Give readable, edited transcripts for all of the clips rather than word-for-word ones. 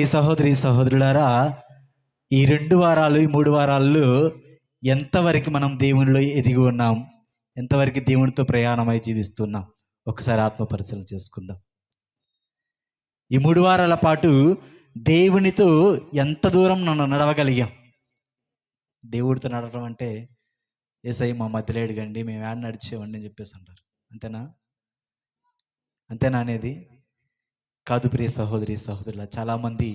ఈ సహోదరి సహోదరులారా, ఈ 2 వారాలు, ఈ 3 వారాల్లో ఎంతవరకు మనం దేవునిలో ఎదిగి ఉన్నాం, ఎంతవరకు దేవునితో ప్రయాణమై జీవిస్తున్నాం, ఒకసారి ఆత్మ పరిశీలన చేసుకుందాం. ఈ 3 వారాల పాటు దేవునితో ఎంత దూరం నడవగలిగాం? దేవుడితో నడవడం అంటే యేసయ్య మా మధ్యలో ఎడగండి, మేము యాడ నడిచేవండి అని చెప్పేసి అంటారు. అంతేనా అనేది కాదు. ప్రియ సహోదరి సహోదరుల, చాలామంది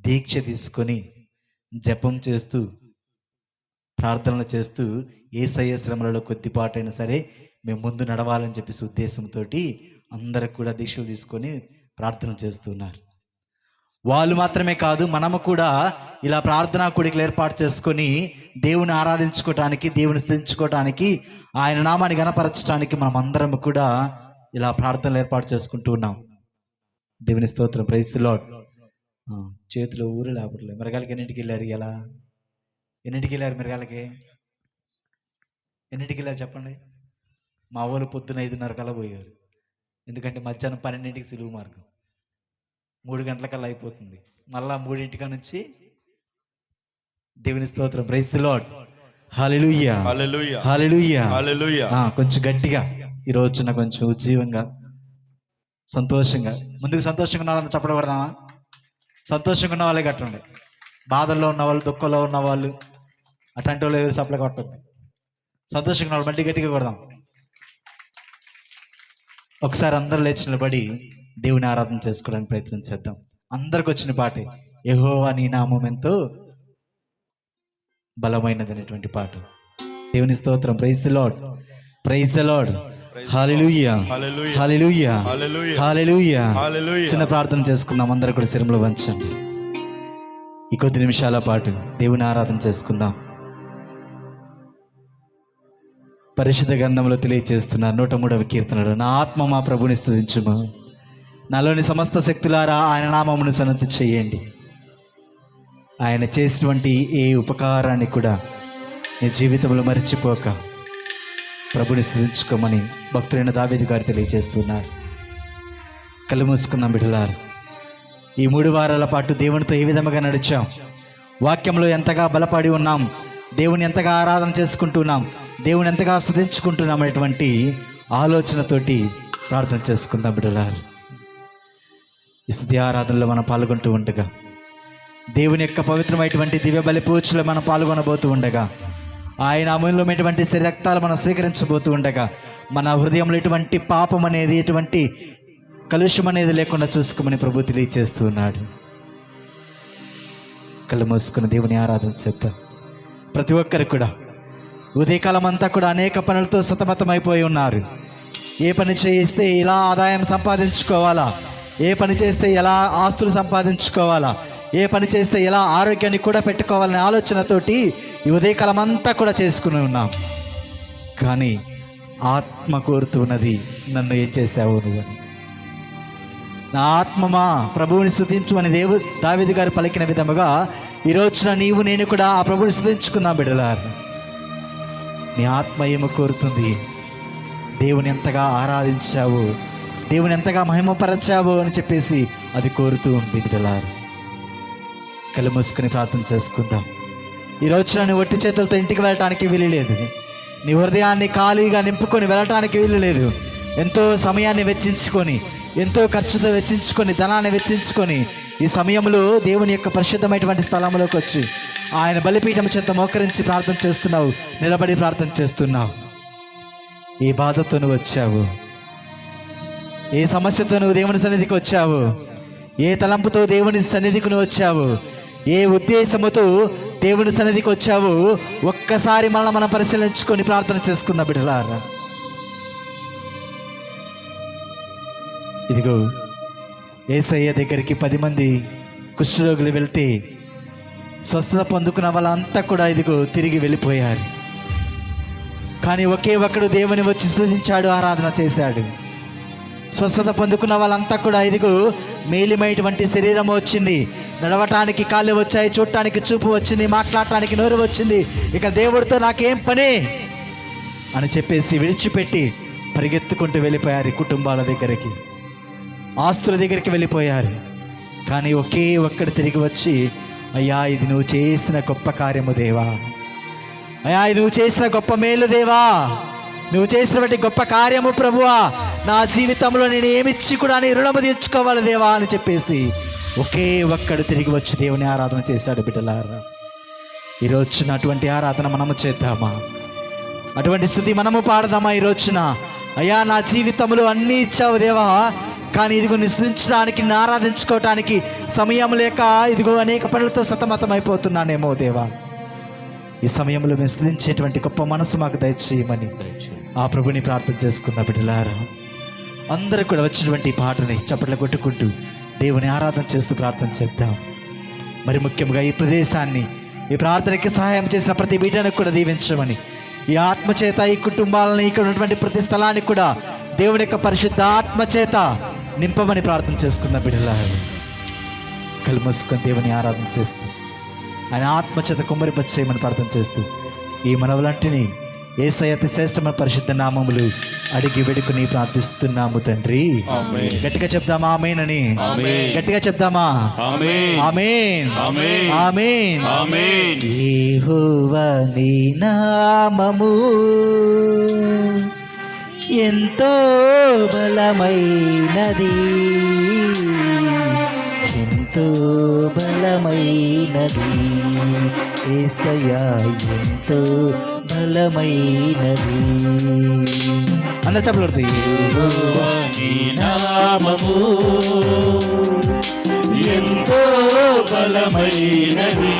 దీక్ష తీసుకొని జపం చేస్తూ ప్రార్థనలు చేస్తూ యేసయ్య శ్రమలలో కొద్దిపాటైనా సరే మేము ముందు నడవాలని చెప్పేసి ఉద్దేశంతో అందరికి కూడా దీక్షలు తీసుకొని ప్రార్థన చేస్తున్నారు. వాళ్ళు మాత్రమే కాదు, మనము కూడా ఇలా ప్రార్థనా కూడికలు ఏర్పాటు చేసుకొని దేవుని ఆరాధించుకోవటానికి, దేవుని స్తుతించుకోవటానికి, ఆయన నామాన్ని గణపరచడానికి మనం అందరం కూడా ఇలా ప్రార్థనలు ఏర్పాటు చేసుకుంటూ ఉన్నాం. దేవుని స్తోత్రం. Praise the Lord. చేతులు ఊరు లేపట్లేదు. మిరగాలకి ఎన్నింటికి వెళ్ళారు? ఎలా ఎన్నింటికి వెళ్ళారు? మిరగాలకి ఎన్నింటికి వెళ్ళారు చెప్పండి? మా ఊళ్ళు పొద్దున 5:30 కల్లా పోయారు. ఎందుకంటే మధ్యాహ్నం 12ంటికి సులువు మార్గం, 3 గంటలకల్లా అయిపోతుంది. మళ్ళా 3ంటిక నుంచి దేవుని స్తోత్రం. Praise the lord. Hallelujah, hallelujah, hallelujah, hallelujah. కొంచెం గట్టిగా ఈ రోజున కొంచెం ఉజ్జీవంగా సంతోషంగా, ముందుకు సంతోషంగా ఉన్న వాళ్ళని చప్పట్లు కొడదామా? సంతోషంగా ఉన్న వాళ్ళే కట్టండి. బాధల్లో ఉన్నవాళ్ళు, దుఃఖంలో ఉన్నవాళ్ళు అట్లాంటి వాళ్ళు ఎవరు చప్పట్లు కొట్టద్దు. సంతోషంగా ఉన్న వాళ్ళు మళ్ళీ గట్టిగా కొడదాం. ఒకసారి అందరూ లేచి నిలబడి దేవుని ఆరాధన చేసుకోవడానికి ప్రయత్నం చేద్దాం. అందరికి వచ్చిన పాటే యెహోవా నీ నామం ఎంతో బలమైనది అనేటువంటి పాట. దేవుని స్తోత్రం. Praise the lord, praise the lord. Hallelujah, hallelujah, hallelujah. చిన్న ప్రార్థన చేసుకుందాం. అందరూ కూడా శిరములు వంచండి. ఈ కొద్ది నిమిషాల పాటు దేవుని ఆరాధన చేసుకుందాం. పరిశుద్ధ గ్రంథంలో తెలియజేస్తున్నారు 103వ కీర్తనలో, నా ఆత్మ మా ప్రభుని స్తుతించుము, నాలోని సమస్త శక్తులారా ఆయన నామమును సన్నతి చేయండి. ఆయన చేసినటువంటి ఏ ఉపకారాన్ని కూడా నీ జీవితంలో మర్చిపోక ప్రభుని స్తుతించుకోమని భక్తులైన దావీదు గారు తెలియజేస్తున్నారు. కళ్ళు మూసుకున్నాం బిడ్డలారు. ఈ 3 వారాల పాటు దేవునితో ఏ విధంగా నడిచాం, వాక్యంలో ఎంతగా బలపడి ఉన్నాం, దేవుని ఎంతగా ఆరాధన చేసుకుంటున్నాం, దేవుని ఎంతగా స్తుతించుకుంటున్నాం అనేటువంటి ఆలోచనతోటి ప్రార్థన చేసుకుందాం బిడ్డలారు. ఈ స్తుతి ఆరాధనలో మనం పాల్గొంటూ ఉండగా, దేవుని యొక్క పవిత్రమైనటువంటి దివ్య బలి పూజలో మనం పాల్గొనబోతూ ఉండగా, ఆయన అమూల్యమైనటువంటి రక్తాలు మనం స్వీకరించబోతూ ఉండగా, మన హృదయంలో ఎటువంటి పాపం అనేది, ఎటువంటి కలుషం అనేది లేకుండా చూసుకోమని ప్రభు తెలియజేస్తూ ఉన్నాడు. కళ్ళు మూసుకుని దేవుని ఆరాధన చేద్దాం. ప్రతి ఒక్కరు కూడా ఉదయకాలం అంతా కూడా అనేక పనులతో సతమతమైపోయి ఉన్నారు. ఏ పని చేస్తే ఎలా ఆదాయం సంపాదించుకోవాలా, ఏ పని చేస్తే ఎలా ఆస్తులు సంపాదించుకోవాలా, ఏ పని చేస్తే ఎలా ఆరోగ్యాన్ని కూడా పెట్టుకోవాలనే ఆలోచనతోటి ఈ ఉదయకాలం అంతా కూడా చేసుకుని ఉన్నాం. కానీ ఆత్మ కోరుతూ ఉన్నది, నన్ను ఏం చేశావు నువ్వని. నా ఆత్మమా ప్రభువుని స్తుతించు అని దావీదు గారు పలికిన విధముగా ఈ రోజున నీవు నేను కూడా ఆ ప్రభువుని స్తుతించుకుందాం బిడ్డలారు. నీ ఆత్మ ఏమో కోరుతుంది? దేవుని ఎంతగా ఆరాధించావు, దేవుని ఎంతగా మహిమపరచావు అని చెప్పేసి అది కోరుతూ ఉంది బిడ్డలారు. కళ్ళు మూసుకొని ప్రార్థన చేసుకుందాం. ఈ రోజున నీ ఒట్టి చేతులతో ఇంటికి వెళ్ళటానికి వీలు లేదు. నీ హృదయాన్ని ఖాళీగా నింపుకొని వెళ్ళటానికి వీలు లేదు. ఎంతో సమయాన్ని వెచ్చించుకొని, ఎంతో ఖర్చుతో వెచ్చించుకొని, ధనాన్ని వెచ్చించుకొని ఈ సమయంలో దేవుని యొక్క పరిశుద్ధమైనటువంటి స్థలంలోకి వచ్చి ఆయన బలిపీఠం చెంత మోకరించి ప్రార్థన చేస్తున్నావు, నిలబడి ప్రార్థన చేస్తున్నావు. ఏ బాధతో నువ్వు వచ్చావు, ఏ సమస్యతో నువ్వు దేవుని సన్నిధికి వచ్చావు, ఏ తలంపుతో దేవుని సన్నిధికి నువ్వు వచ్చావు, ఏ ఉద్దేశముతో దేవుని సన్నిధికి వచ్చావు, ఒక్కసారి మనం పరిశీలించుకొని ప్రార్థన చేసుకుందాం బిడ్డలారా. ఇదిగో యేసయ్య దగ్గరికి 10 మంది కుష్ఠరోగులు వెళ్తే స్వస్థత పొందుకున్న వాళ్ళంతా కూడా ఇదిగో తిరిగి వెళ్ళిపోయారు. కానీ ఒకే ఒక్కడు దేవుని వచ్చి స్తుతించాడు, ఆరాధన చేశాడు. స్వస్థత పొందుకున్న వాళ్ళంతా కూడా ఇదిగో మేలిమైనటువంటి శరీరం వచ్చింది, నడవటానికి కాళ్ళు వచ్చాయి, చూడటానికి చూపు వచ్చింది, మాట్లాడటానికి నోరు వచ్చింది. ఇక దేవుడితో నాకేం పని అని చెప్పేసి విడిచిపెట్టి పరిగెత్తుకుంటూ వెళ్ళిపోయారు. కుటుంబాల దగ్గరికి, ఆస్తుల దగ్గరికి వెళ్ళిపోయారు. కానీ ఒకే ఒక్కడు తిరిగి వచ్చి, అయ్యా ఇది నువ్వు చేసిన గొప్ప కార్యము దేవా, అయ్యా నువ్వు చేసిన గొప్ప మేలు దేవా, నువ్వు చేసినటువంటి గొప్ప కార్యము ప్రభువా, నా జీవితంలో నేను ఏమిచ్చి కూడా నీ రుణము తీర్చుకోవాలి దేవా అని చెప్పేసి ఒకే ఒక్కడు తిరిగి వచ్చి దేవుని ఆరాధన చేశాడు. బిడ్డలారా, ఈరోజున అటువంటి ఆరాధన మనము చేద్దామా? అటువంటి స్థుతి మనము పాడదామా ఈ రోజున? అయ్యా నా జీవితంలో అన్నీ ఇచ్చావు దేవా, కానీ ఇదిగో నీ స్తుతించడానికి, నీ ఆరాధించుకోవటానికి సమయం లేక ఇదిగో అనేక పనులతో సతమతమైపోతున్నానేమో దేవా. ఈ సమయంలో మేము స్తుతించేటువంటి గొప్ప మనసు మాకు దయచేయమని ఆ ప్రభుని ప్రార్థన చేసుకున్న బిడ్డలారా, అందరూ కూడా వచ్చినటువంటి పాటని చప్పట్లు కొట్టుకుంటూ దేవుని ఆరాధన చేస్తూ ప్రార్థన చేద్దాం. మరి ముఖ్యంగా ఈ ప్రదేశాన్ని, ఈ ప్రార్థనకి సహాయం చేసిన ప్రతి బిడ్డను కూడా దీవించమని, ఈ ఆత్మచేత ఈ కుటుంబాలని, ఇక్కడ ఉన్నటువంటి ప్రతి స్థలానికి కూడా దేవుని యొక్క పరిశుద్ధ ఆత్మచేత నింపమని ప్రార్థన చేసుకున్న బిడ్డలారా, కళ్ళు మూసుకొని దేవుని ఆరాధన చేస్తూ ఆయన ఆత్మచేత కుమ్మరిపచ్చేయమని ప్రార్థన చేస్తూ ఈ మనవులంటిని యేసయ్య అతి శ్రేష్టమైన పరిశుద్ధ నామములు అడిగి వేడుకుని ప్రార్థిస్తున్నాము తండ్రి. గట్టిగా చెప్దామా ఆమేన్ అని? గట్టిగా చెప్దామా ఆమేన్ ఆమేన్ ఆమేన్. యెహోవా నీ నామము ఎంతో బలమైనది, ఎంతో బలమైనది, యేసయ్యా ఎంతో బలమైనది. అందరూ చప్పట్లు కొడతాయి. యెహోవా నీ నామము ఎంతో బలమైనది,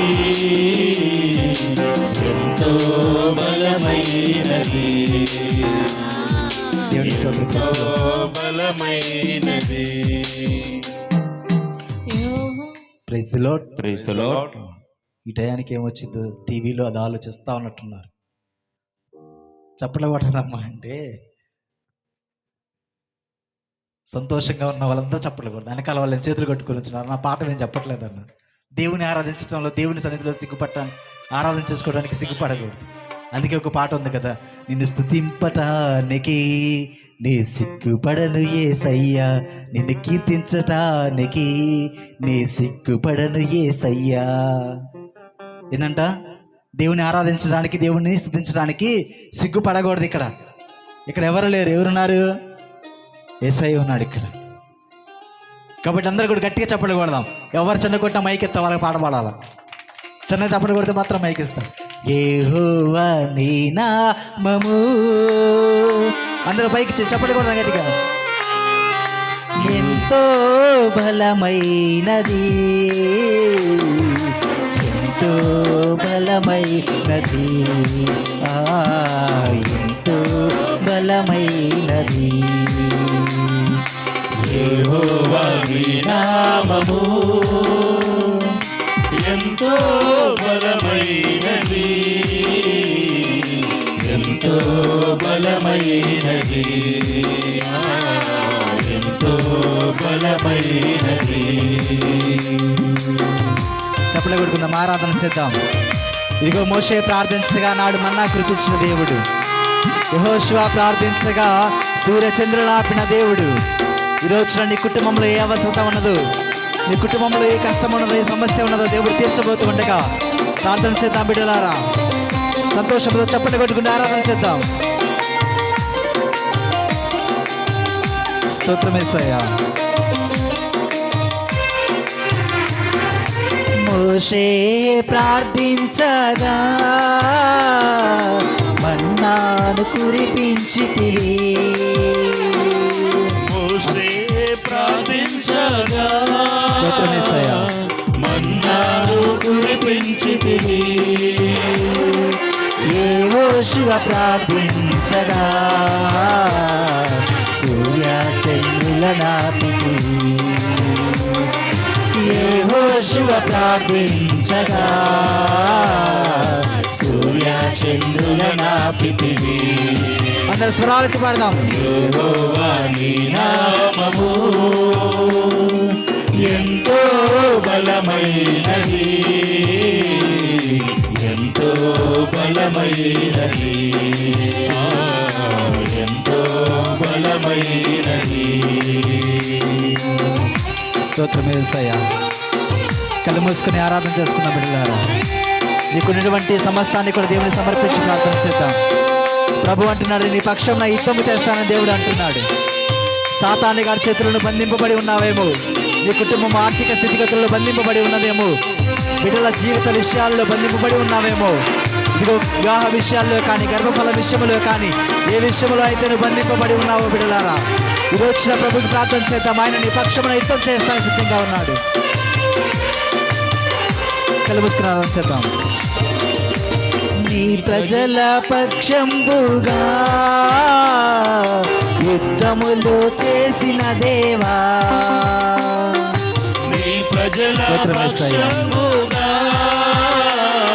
ఎంతో బలమైనది, ఎంతో బలమైనది. Praise the lord. Praise the Lord. ఈ టయానికి ఏమొచ్చిందో టీవీలో అది ఆలోచిస్తూ ఉన్నట్టున్నారు. చప్పట్లు కొట్టనమ్మా అంటే సంతోషంగా ఉన్న వాళ్ళందరూ చప్పట్లు కొడతారు. వెనకాల వాళ్ళని చేతులు కట్టుకొని వచ్చినారు. నా పాట నేను చెప్పట్లేదన్న. దేవుని ఆరాధించడంలో, దేవుని సన్నిధిలో సిగ్గుపట్టాను, ఆరాధన చేసుకోవడానికి సిగ్గుపడకూడదు. అందుకే ఒక పాట ఉంది కదా, నిన్ను స్తుతింపటానికి నీ సిగ్గుపడను యేసయ్యా, నిన్ను కీర్తించటానికి నీ సిగ్గుపడను యేసయ్యా. ఏందంట? దేవుని ఆరాధించడానికి, దేవుని స్తుతించడానికి సిగ్గుపడకూడదు. ఇక్కడ ఎవరు లేరు. ఎవరున్నారు? యేసయ్య ఉన్నాడు ఇక్కడ. కాబట్టి అందరూ కూడా గట్టిగా చప్పట్లు కొడదాం. ఎవరు చిన్న కొట్టిన మైక్ ఎత్తా వాళ్ళకి పాట పాడాలా. చిన్న చప్పట్లు కొడితే మాత్రం మైక్ ఇస్తాం. యెహోవా నీ నామము, అందరూ పైకి చప్పట్లు కొడదాం గట్టిగా. ఎంతో బలమైనది, ఎంతో బలమైనది, ఎంతో బలమైనది, యెహోవా నీ నామము ఎంతో బలమైనది, ఎంతో బలమైనది, ఎంతో బలమైనది. చప్పట్లు కొడుకుందాం, ఆరాధన చేద్దాం. ఇదిగో మోషే ప్రార్థించగా నాడు మన్నా కురిపించిన దేవుడు, యెహోషువ ప్రార్థించగా సూర్యచంద్రులు ఆపిన దేవుడు. ఈరోజు నీ కుటుంబంలో ఏ అవసరం ఉన్నదో, నీ కుటుంబంలో ఏ కష్టం ఉన్నదో, ఏ సమస్య ఉన్నదో దేవుడు తీర్చబోతూ ఉండగా ప్రార్థన చేద్దాం బిడ్డలారా. సంతోషంతో చప్పట్లు కొట్టుకుంటూ ఆరాధన చేద్దాం. స్తోత్రం యేసయ్యా. మోషే ప్రార్థించగా మన్నాను కురిపించితివి, మోషే ప్రార్థించగా స్తోత్రం యేసయ్యా. మన్నాను కురిపించితివి, యెహోషువ ప్రార్థించగా సూర్య చంద్రుల నాపితివి, యెహోషువ ప్రార్థించగా సూర్య చంద్రుల నాపితివి. అందరు స్వరాలకి పాడదాం. యెహోవా నీ నామము ఎంతో బలమైనది, ఎంతో బలమైనది, ఎంతో బలమైనది. స్తోత్రం యేసయ్యా. కళ్ళు మూసుకొని ఆరాధన చేసుకున్న బిడ్డలారా, నీకున్నటువంటి సమస్తాన్ని కూడా దేవుని సమర్పించి ప్రార్థన చేద్దాం. ప్రభు అంటున్నాడు, నీ పక్షం నా యుద్ధము చేస్తానని దేవుడు అంటున్నాడు. సాతాను గారి చేతులను బంధింపబడి ఉన్నావేమో, నీ కుటుంబం ఆర్థిక స్థితిగతుల్లో బంధింపబడి ఉన్నదేమో, బిడ్డల జీవిత విషయాల్లో బంధింపబడి ఉన్నావేమో, ఇదిగో వివాహ విషయాల్లో కానీ, గర్భఫల విషయంలో కానీ, ఏ విషయంలో అయితే నువ్వు బంధింపబడి ఉన్నావో బిడ్డలారా, ఇది వచ్చిన ప్రభుకి ప్రార్థన చేద్దాం. ఆయన నీ పక్షమున యుద్ధం చేస్తానని సిద్ధంగా ఉన్నాడు. కళ్ళు మూసుకుని ఆరాధన చేద్దాం. నీ ప్రజల పక్షంబుగా యుద్ధములు చేసిన దేవా, నీ ప్రజల పక్షముగా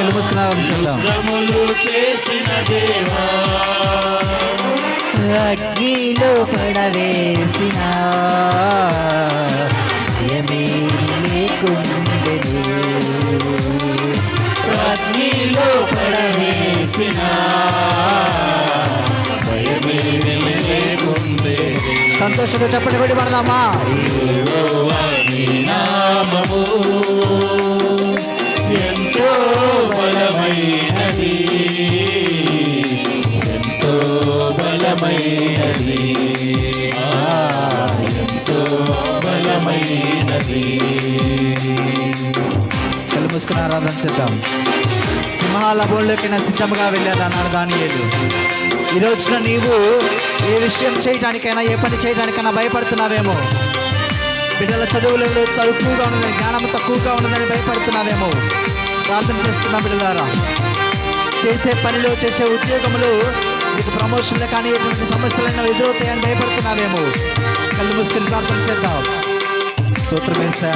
యుద్ధములు చేసిన దేవా, అగ్నిలో పడవేసిన భయమే లేకుండెను, అగ్నిలో పడవేసిన భయమే లేకుండెను. సంతోషంగా చెప్పండి, కొడి పడదామా. యెహోవా నీ నామము ఎంతో బలమైనది, ఎంతో బలమైనది, ఎంతో బలమైనది. కళ్ళు మూసుకుని ఆరాధన చేద్దాం. సింహాల బోన్లోకైనా సిద్ధంగా వెళ్ళేది అన్నాడు దానియేలు. ఈ రోజున నీవు ఏ విషయం చేయడానికైనా, ఏ పని చేయడానికైనా భయపడుతున్నావేమో, బిడ్డల చదువులలో తక్కువగా ఉన్నదని, జ్ఞానం తక్కువగా ఉన్నదని భయపడుతున్నావేమో, ప్రార్థన చేసుకున్న బిడ్డలారా, చేసే పనిలో, చేసే ఉద్యోగంలో నీకు ప్రమోషన్లు కానీ ఎటువంటి సమస్యలైనా ఎదురవుతాయని భయపడుతున్నావేమో, కళ్ళు మూసుకొని ప్రార్థన చేద్దాం. స్తోత్రం యేసయ్యా.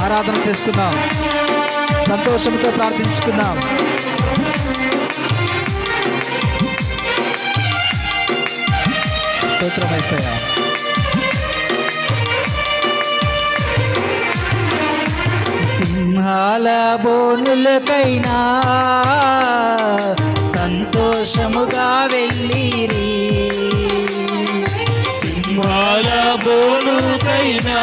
ఆరాధన చేసుకుందాం, సంతోషంతో ప్రార్థించుకుందాం. స్తోత్రం యేసయ్యా. సింహాల బోనులకైనా సంతోషముగా వెళ్ళిరి, సింహాల బోనుకైనా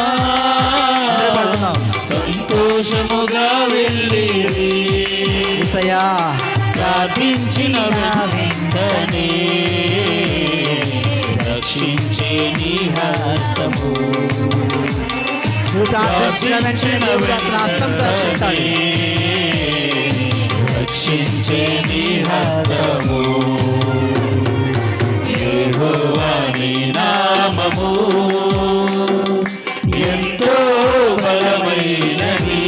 సంతోషముగా వెళ్ళిరి, యేసయ్యా ప్రార్థించిన వెంటనే రక్షించే నీ హస్తము, నువ్వు ప్రార్థించిన వెంటనే దేవుడు అతని హస్తంతో రక్షిస్తాడు. రక్షించే నీ హస్తము, యెహోవా నీ నామము ఎంతో బలమైనది,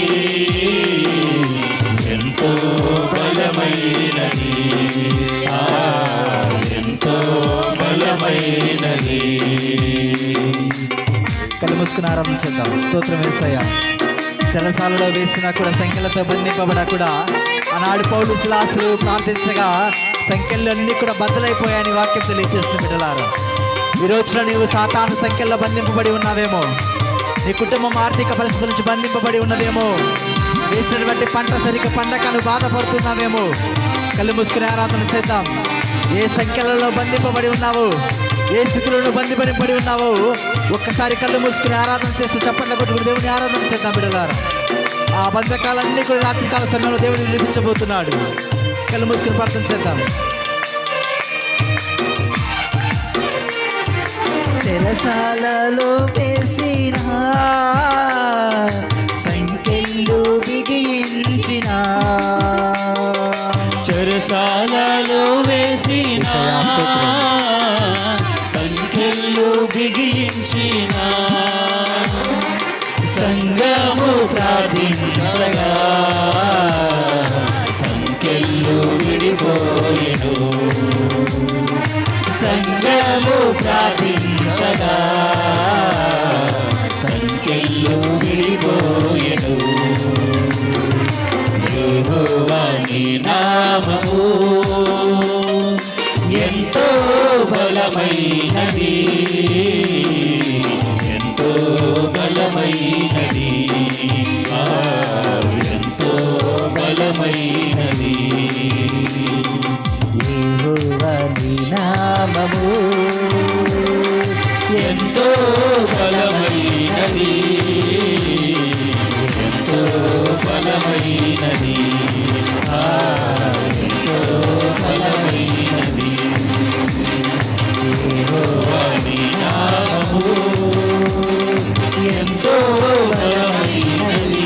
ఎంతో బలమైనది, ఎంతో బలమైనది. కళ్ళు మూసుకుని ఆరంభించేద్దాం. స్తోత్రం యేసయ్యా. చెరసాలలో వేసినా కూడా, సంఖ్యలతో బంధింపబడా కూడా, ఆనాడు పౌలు శిలాసులు ప్రార్థించగా సంఖ్యలు అన్నీ కూడా బద్దలైపోయాయని వాక్యం తెలియజేస్తుంది బిడ్డలారా. ఈ రోజున నీవు సాతాను సంఖ్యల్లో బంధింపబడి ఉన్నావేమో, నీ కుటుంబం ఆర్థిక పరిస్థితుల నుంచి బంధింపబడి ఉన్నదేమో, వేసినటువంటి పంట సరిగ్గా పండగ నువ్వు బాధపడుతున్నావేమో, కళ్ళు మూసుకుని ఆరాధన చేద్దాం. ఏ సంఖ్యలలో బంధింపబడి ఉన్నావు, ఏ స్థితిలో నువ్వు బంధింపబడి ఉన్నావో ఒక్కసారి కళ్ళు మూసుకుని ఆరాధన చేస్తూ చప్పట్ల కొట్టుకుని దేవుని ఆరాధన చేద్దాం బిడ్డలారా. ఆ బంధకాలన్నీ కూడా రాత్రికాల సమయంలో దేవుడు విడిపించబోతున్నాడు. కళ్ళు మూసుకుని ప్రార్థన చేద్దాం. చెరసాలలో వేసిన సంఖ్యలు బిగించిన, చెరసాలలో వేసిన సంఖ్యలు బిగించిన, సంఘము ప్రార్థించగా సంఖ్యలు విడిపోయెను, సంఘము ప్రార్థించగా సంఖ్యలు విడిపోయెను, యెహోవా నీ నామము ఎంతో బలమైనది, ఎంతో బలమైనది, ఎంతో బలమైనది. యెహోవా నీ నామము ఎంతో బలమైనది, బలమైనది ఎంతో బలమైనది యెహోవా నీ నామము ఎంతో బలమైనది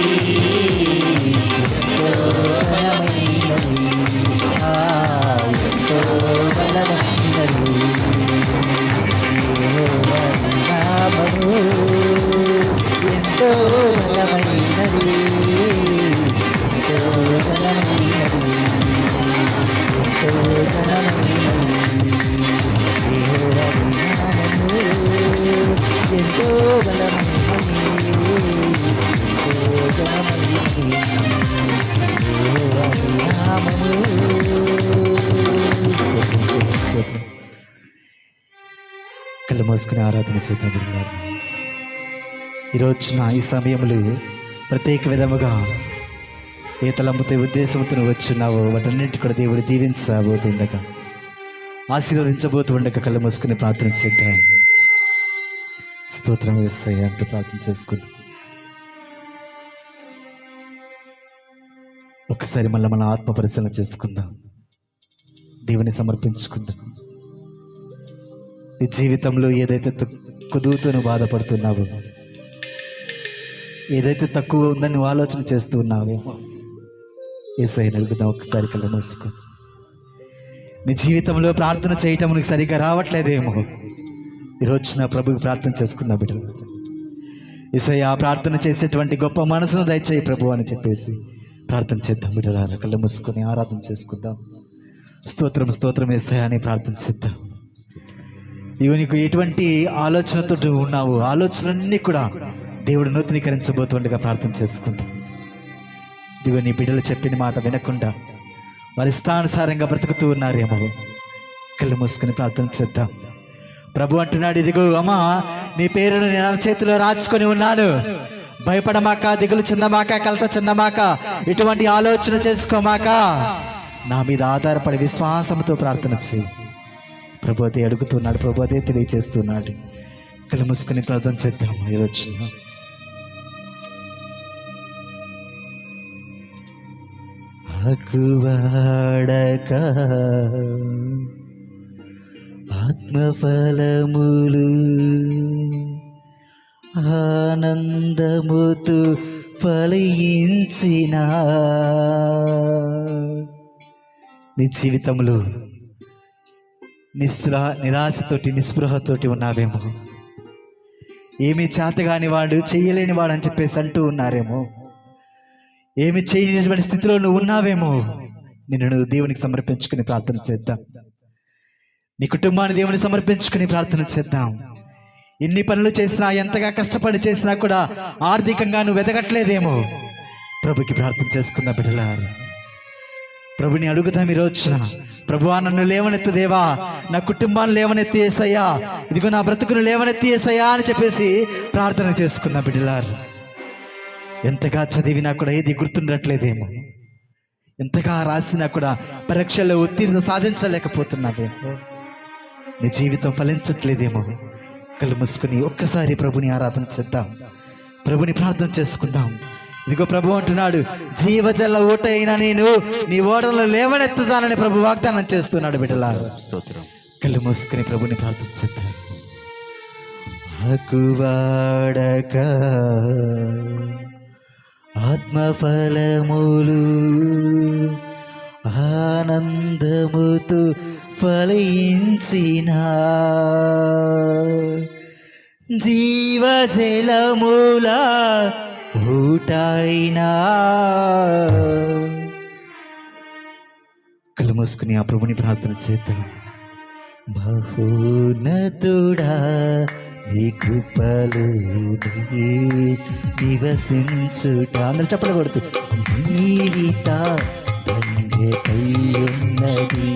ఎంతో బలమైనది ఎంతో బలమైనది యెహోవా నీ నామము ఎంతో బలమైనది ఎంతో బలమైనది ఎంతో బలమైనది యెహోవా నీ నామము ఎంతో బలమైనది ఎంతో బలమైనది యెహోవా నీ నామము. కళ్ళు మూసుకుని ఆరాధన చేద్దాం బిడ్డలారా. ఈరోజున ఈ సమయంలో ప్రత్యేక విధముగా ఏ తలంపుతో ఉద్దేశంతో నువ్వు వచ్చున్నావో వాటన్నింటి కూడా దేవుడు దీవించబోతుండగా ఆశీర్వదించబోతూ ఉండగా కళ్ళు మూసుకుని ప్రార్థన చేద్దాం. స్తోత్రం యేసయ్యా అంటూ ప్రార్థన చేసుకుందాం. ఒకసారి మళ్ళీ మన ఆత్మ పరిశీలన చేసుకుందాం, దేవుని సమర్పించుకుందాం. నీ జీవితంలో ఏదైతే కుదువుతూ నువ్వు బాధపడుతున్నావో, ఏదైతే తక్కువ ఉందని నువ్వు ఆలోచన చేస్తూ ఉన్నావో యేసయ్యను అడుగుదాం. ఒకసారి కళ్ళు మూసుకో. నీ జీవితంలో ప్రార్థన చేయటం నీకు సరిగ్గా రావట్లేదేమో, ఈరోజు నా ప్రభుకి ప్రార్థన చేసుకుందాం బిడ్డలు. యేసయ్య ప్రార్థన చేసేటువంటి గొప్ప మనసును దయచేయి ప్రభు అని చెప్పేసి ప్రార్థన చేద్దాం బిడ్డలారా. కళ్ళు మూసుకొని ఆరాధన చేసుకుందాం. స్తోత్రం స్తోత్రం యేసయ్య అని ప్రార్థన చేద్దాం. ఇవి నీకు ఎటువంటి ఆలోచనతో ఉన్నావు, ఆలోచనలన్నీ కూడా దేవుడు నూతనీకరించబోతుండగా ప్రార్థన చేసుకుందాం. ఇదిగో నీ బిడ్డలు చెప్పిన మాట వినకుండా వారి ఇష్టానుసారంగా బ్రతుకుతూ ఉన్నారేమో, కళ్ళు మూసుకొని ప్రార్థన చేద్దాం. ప్రభు అంటున్నాడు, ఇదిగో అమ్మా నీ పేరును నేను నా చేతిలో రాచుకొని ఉన్నాను, భయపడమాక, దిగులు చెందమాక, కలత చెందమాక, ఇటువంటి ఆలోచన చేసుకోమాక, నా మీద ఆధారపడి విశ్వాసంతో ప్రార్థన చేయి. ప్రభు అదే అడుగుతున్నాడు, ప్రభు అదే తెలియజేస్తున్నాడు. కళ్ళు మూసుకొని ప్రార్థన చేద్దాం. ఈరోజు ఆకువాడక ఆత్మఫలములు ఆనందముతో ఫలించిన నీ జీవితంలో నిరాశతోటి నిస్పృహతోటి ఉన్నావేమో, ఏమీ చేతగాని వాడు, చెయ్యలేని వాడు అని చెప్పేసి అంటూ ఉన్నారేమో, ఏమి చేయనటువంటి స్థితిలో నువ్వు ఉన్నావేమో, నిన్ను నువ్వు దేవునికి సమర్పించుకుని ప్రార్థన చేద్దాం. నీ కుటుంబాన్ని దేవుని సమర్పించుకుని ప్రార్థన చేద్దాం. ఎన్ని పనులు చేసినా, ఎంతగా కష్టపడి చేసినా కూడా ఆర్థికంగా నువ్వు ఎదగట్లేదేమో, ప్రభుకి ప్రార్థన చేసుకున్న బిడ్డలారా, ప్రభుని అడుగుదాం ఈ రోజున. ప్రభువా నన్ను లేవనెత్తు దేవా, నా కుటుంబాన్ని లేవనెత్తి యేసయ్యా, ఇదిగో నా బ్రతుకును లేవనెత్తి యేసయ్యా అని చెప్పేసి ప్రార్థన చేసుకున్న బిడ్డలారా. ఎంతగా చదివినా కూడా ఏది గుర్తుండట్లేదేమో, ఎంతగా రాసినా కూడా పరీక్షల్లో ఉత్తీర్ణ సాధించలేకపోతున్నావేమో, నీ జీవితం ఫలించట్లేదేమో, కళ్ళు మూసుకుని ఒక్కసారి ప్రభుని ఆరాధన చేద్దాం, ప్రభుని ప్రార్థన చేసుకుందాం. ఇదిగో ప్రభు అంటున్నాడు, జీవజల ఊట అయినా నేను నీ ఓడలను లేవనెత్తుతానని ప్రభు వాగ్దానం చేస్తున్నాడు బిడ్డలారా. స్తోత్రం. కళ్ళు మూసుకుని ప్రభుని ప్రార్థన చేద్దాం. ఆకువాడక ఆత్మఫలములు ఆనందముతో ఫలించిన జీవజలముల ఊటైనా. కళ్ళు మూసుకుని ఆ ప్రభుని ప్రార్థన చేద్దాం. బహున్నతుడా నీ కృపలు నివసించుట, అందరూ చెప్పలు కొడుతూ, జీవిత ధన్యతై ఉన్నది.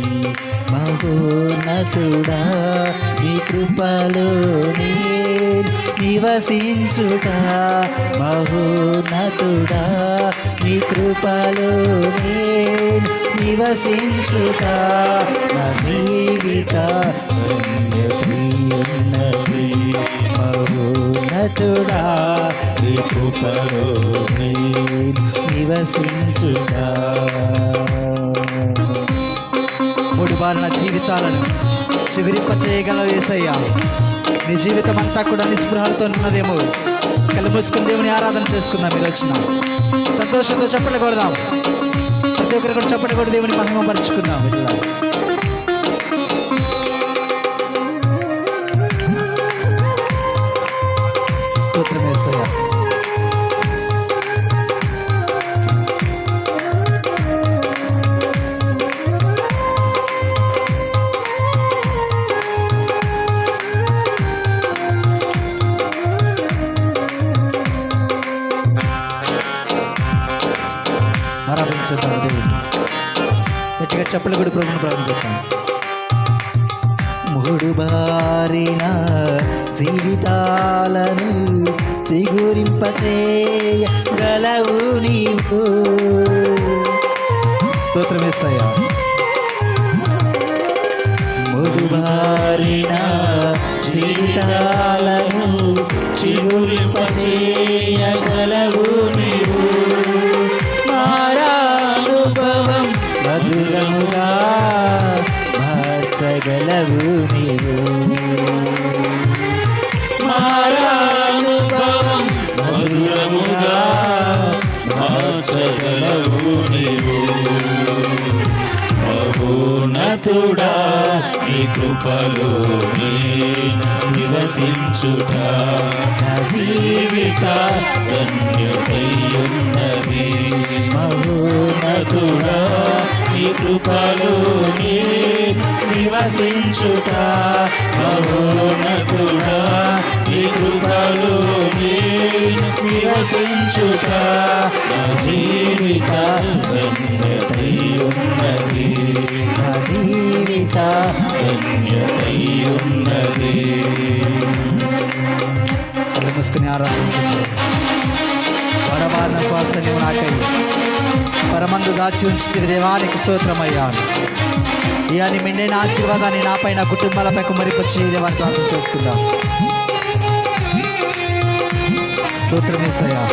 మహోన్నతుడా నీ కృపలో నివసించుట, మహోన్నతుడా నీ కృపలో నివసించుట, నా జీవిత ధన్యతై మహోన్నతుడా నీ కృపలో నివసించుట. నివసించుట. మూడు బారిన జీవితాలను చిగురింప చేయగల యేసయ్యా, నీ జీవితం అంతా కూడా నిస్పృహలతో ఉన్నదేమో. కళ్ళు మూసుకుని దేవుని ఆరాధన చేసుకుందాం. మీరు వచ్చిన సంతోషంతో చప్పట్లు కొడదాం. ప్రతి ఒక్కరు కూడా చప్పట్లు కొడి దేవుని మహిమపరుచుకుందాం. ఇట్లా స్తోత్రం యేసయ్యా. ఆరాధించేద్దాం దేవుని. గట్టిగా చప్పట్లు కూడా ప్రభుని ప్రారంభించేద్దాం. మూడు బారిన జీవితాలను చిగురింపచేయగలవు నీవు. స్తోత్రం యేసయ్యా. మూడు బారిన జీవితాలను చిగురింపచేయగలవు నీవు. మారానుభవం మధురముగా మార్చగలవు నీవు. మారానుభవం మధురముగా మార్చగలవు నీవు. మహోన్నతుడా నీ కృపలోనే నివసించుట నా జీవిత ధన్యతయున్నది. మహోన్నతుడా నీ కృపలోనే నివసించుట. మహోన్నతుడా నీ కృపలోనే నివసించుట నా జీవిత ధన్యతయున్నది. నా జీవిత ధన్యతయున్నది. కళ్ళు మూసుకుని ఆరాధించండి. పరమాత్మ స్వాస్థ్యం నాకై పరమందు దాచి ఉంచితివి దేవానికి స్తోత్రమయ్యాను. ఈ అని మిండైన ఆశీర్వాదాన్ని నాపై నా కుటుంబాలపై కుమరిపచ్చి దేవాన్ని ప్రార్థన చేసుకుందాం. స్తోత్రం యేసయ్యా.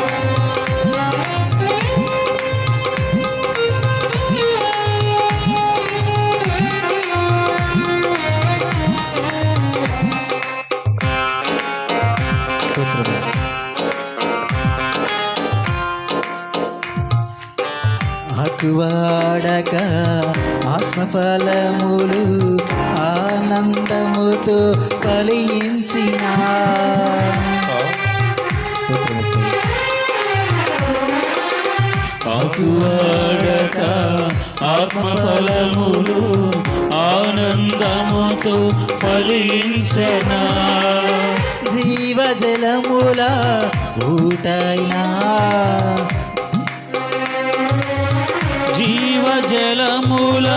ఆకువాడక ఆత్మఫలములు ఆనందముతో ఫలించిన. ఆకువాడక ఆత్మఫలములు ఆనందముతో ఫలించెనా. జీవజలముల ఊటైనా జీవజలముల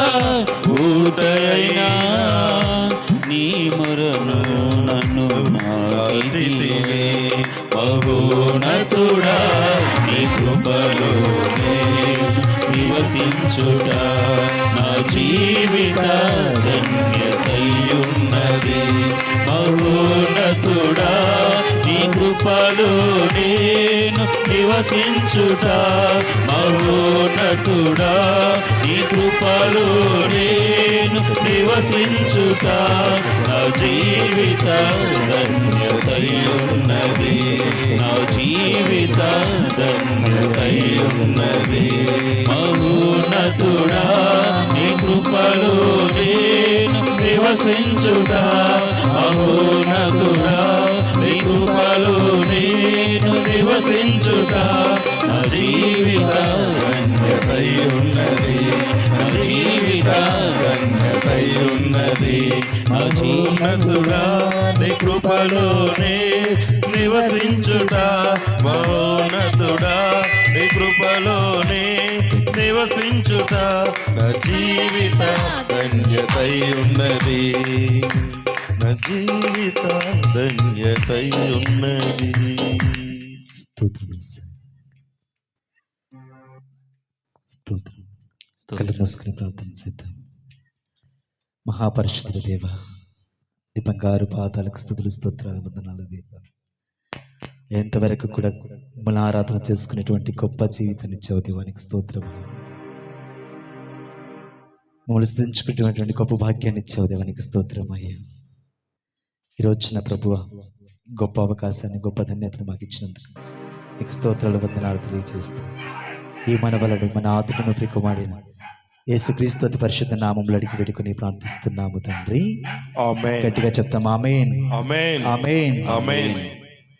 ఊటైనా నీ మొరను నన్ను నాకితివే. మహోన్నతుడా నీ కృపలోనే నివసించుట నా జీవిత ధన్యతయున్నది. మహోన్నతుడా నీ కృపలోనే నివసించుట. మహోన్నతుడా నీ కృపలోనే నివసించుట నా జీవిత ధన్యతయున్నది. నా జీవిత ధన్యతయున్నది. మహోన్నతుడా నీ కృపలోనే నివసించుట. మహోన్నతుడా నీ కృపలోనే నివసించుట నా జీవిత ధన్యతయున్నది. నా జీవిత ధన్యతయున్నది. మహోన్నతుడా నీ కృపలోనే నివసించుట. మహోన్నతుడా నీ కృపలోనే నివసించుట నా జీవిత ధన్యతయున్నది. నా జీవిత ధన్యతయున్నది. స్తోత్రం. కళ్ళు మూసుకుని ప్రార్థన చేద్దాం. మహాపరిశుద్ధుల దేవ, నీ బంగారు పాదాలకు స్తుతులు స్తోత్రాలు వందనాలు దేవ. ఎంతవరకు కూడా మిమ్మల్ని ఆరాధన చేసుకునేటువంటి గొప్ప జీవితాన్ని ఇచ్చావు దేవానికి స్తోత్రం. మమ్మల్ని స్థుతించుకునేటువంటి గొప్ప భాగ్యాన్ని ఇచ్చావు దేవానికి స్తోత్రం అయ్యా. ఈరోజు నా ప్రభువా, గొప్ప అవకాశాన్ని, గొప్ప ధన్యతను మాకు ఇచ్చినందుకు నీకు స్తోత్రాలు, వందనాలు తెలియజేస్తూ ఈ మనవలను మన ఆతులను ప్రికుమాడిన యేసుక్రీస్తు అతి పరిశుద్ధ నామములో అడిగి వేడుకొని ప్రార్థిస్తున్నాము తండ్రి. ఆమేన్. గట్టిగా చెప్తాం ఆమేన్, ఆమేన్. ఆమేన్, ఆమేన్.